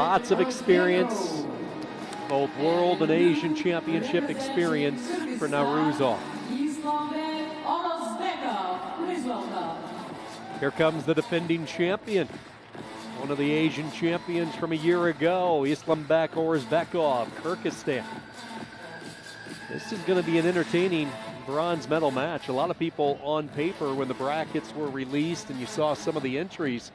Lots of experience, both world and Asian championship experience for Navruzov. Ислам Orozbekov, please welcome. Here comes the defending champion, one of the Asian champions from a year ago, Ислам Orozbekov, Kyrgyzstan. This is going to be an entertaining bronze medal match. A lot of people on paper, when the brackets were released and you saw some of the entries,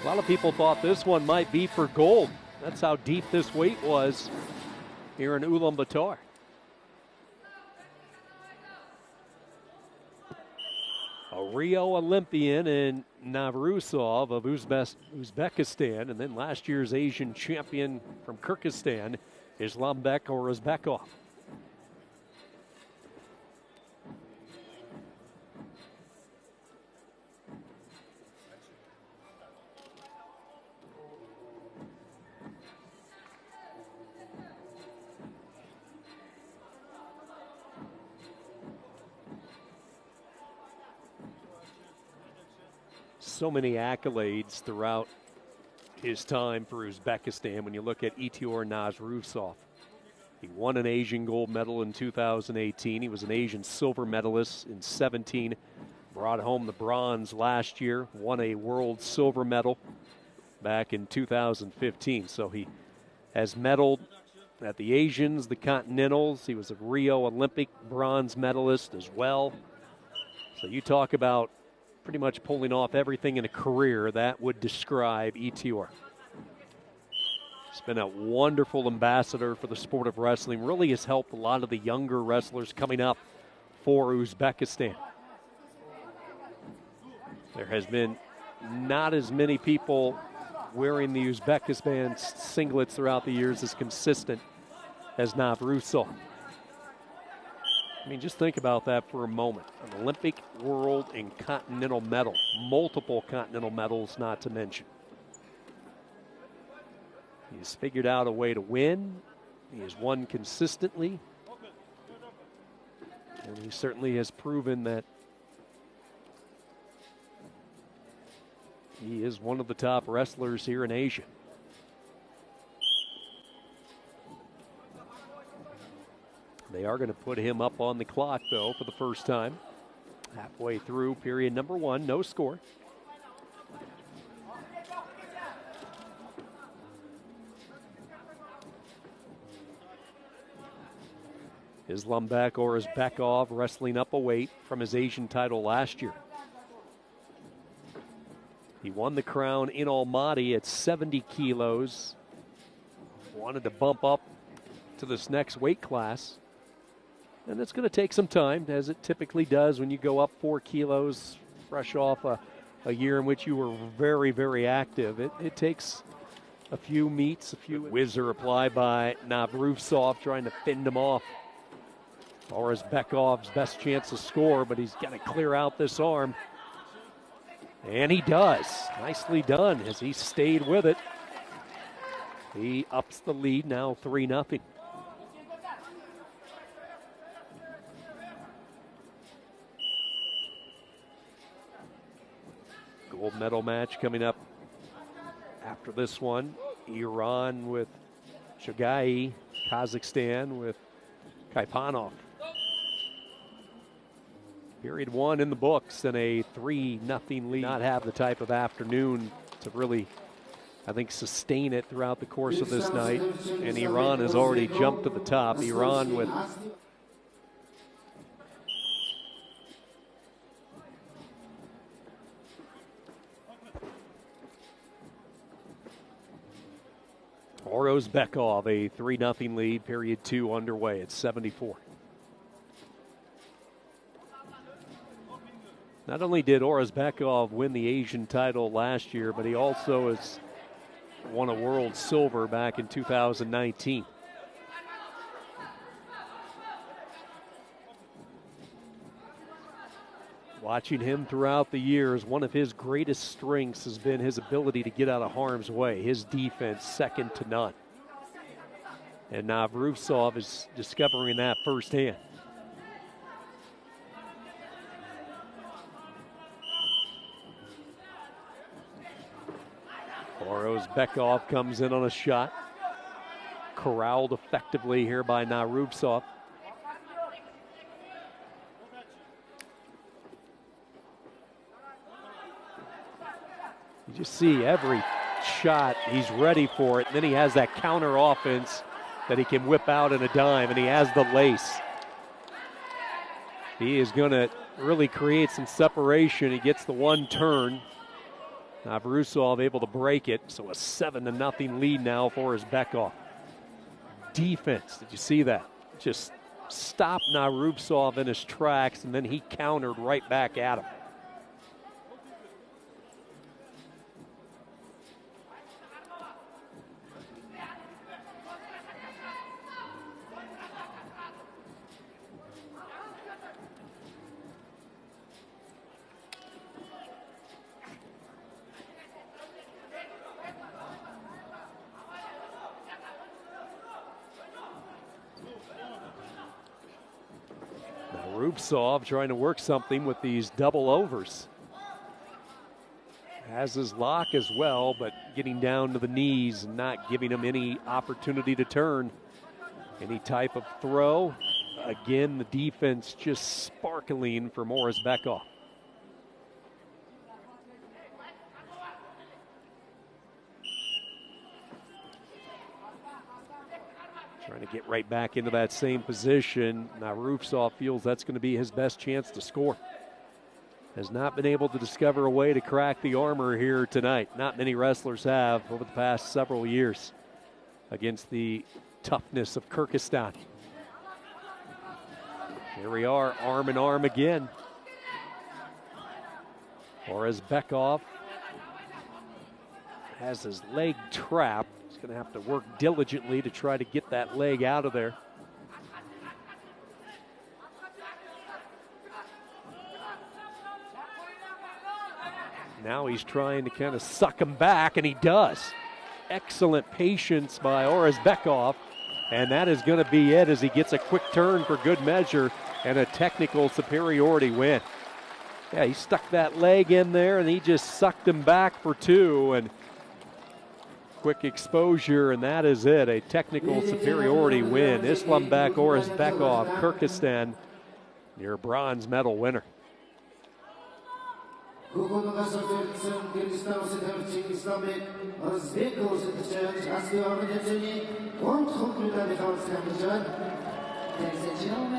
a lot of people thought this one might be for gold. That's how deep this weight was here in Ulaanbaatar. A Rio Olympian in Navruzov of Uzbekistan, and then last year's Asian champion from Kyrgyzstan, Ислам Orozbekov. So many accolades throughout his time for Uzbekistan. When you look at Itior Navruzov, he won an Asian gold medal in 2018. He was an Asian silver medalist in 17, brought home the bronze last year, won a world silver medal back in 2015. So he has medaled at the Asians, the Continentals. He was a Rio Olympic bronze medalist as well. So you talk about pretty much pulling off everything in a career, that would describe Itior. He's been a wonderful ambassador for the sport of wrestling. Really has helped a lot of the younger wrestlers coming up for Uzbekistan. There has been not as many people wearing the Uzbekistan singlets throughout the years as consistent as Navruzov. I mean, just think about that for a moment. An Olympic, world, and continental medal. Multiple continental medals, not to mention. He's figured out a way to win. He has won consistently. And he certainly has proven that he is one of the top wrestlers here in Asia. They are going to put him up on the clock, though, for the first time. Halfway through period number one, no score. Ислам Orozbekov wrestling up a weight from his Asian title last year. He won the crown in Almaty at 70 kilos. Wanted to bump up to this next weight class. And it's going to take some time, as it typically does when you go up 4 kilos, fresh off a year in which you were very, very active. It takes a few meets, a few. Whizzer applied by Navruzov, trying to fend him off. Orozbekov's best chance to score, but he's got to clear out this arm. And he does. Nicely done as he stayed with it. He ups the lead, now 3-0. Gold medal match coming up after this one. Iran with Shogai, Kazakhstan with Kaipanov. Period one in the books and a 3-0 lead. Not have the type of afternoon to really, I think, sustain it throughout the course of this night. And Iran has already jumped to the top. Iran with Orozbekov, a 3-0 lead, period two underway at 74. Not only did Orozbekov win the Asian title last year, but he also has won a world silver back in 2019. Watching him throughout the years, one of his greatest strengths has been his ability to get out of harm's way. His defense, second to none. And Navruzov is discovering that firsthand. Orozbekov comes in on a shot. Corralled effectively here by Narubsov. You just see every shot, he's ready for it. And then he has that counter offense that he can whip out in a dime, and he has the lace. He is going to really create some separation. He gets the one turn. Narubsov able to break it, so a 7-0 lead now for Orozbekov. Defense, did you see that? Just stopped Narubsov in his tracks, and then he countered right back at him. Narubsov trying to work something with these double overs. Has his lock as well, but getting down to the knees and not giving him any opportunity to turn. Any type of throw. Again, the defense just sparkling for Orozbekov. Trying to get right back into that same position. Narubsov feels that's going to be his best chance to score. Has not been able to discover a way to crack the armor here tonight. Not many wrestlers have over the past several years against the toughness of Kyrgyzstan. Here we are, arm in arm again. Orozbekov has his leg trapped. He's going to have to work diligently to try to get that leg out of there. Now he's trying to kind of suck him back, and he does. Excellent patience by Orozbekov, and that is going to be it as he gets a quick turn for good measure and a technical superiority win. Yeah, he stuck that leg in there, and he just sucked him back for two, and quick exposure, and that is it. A technical superiority win. Ислам Orozbekov, Kyrgyzstan, your bronze medal winner. Ladies and gentlemen.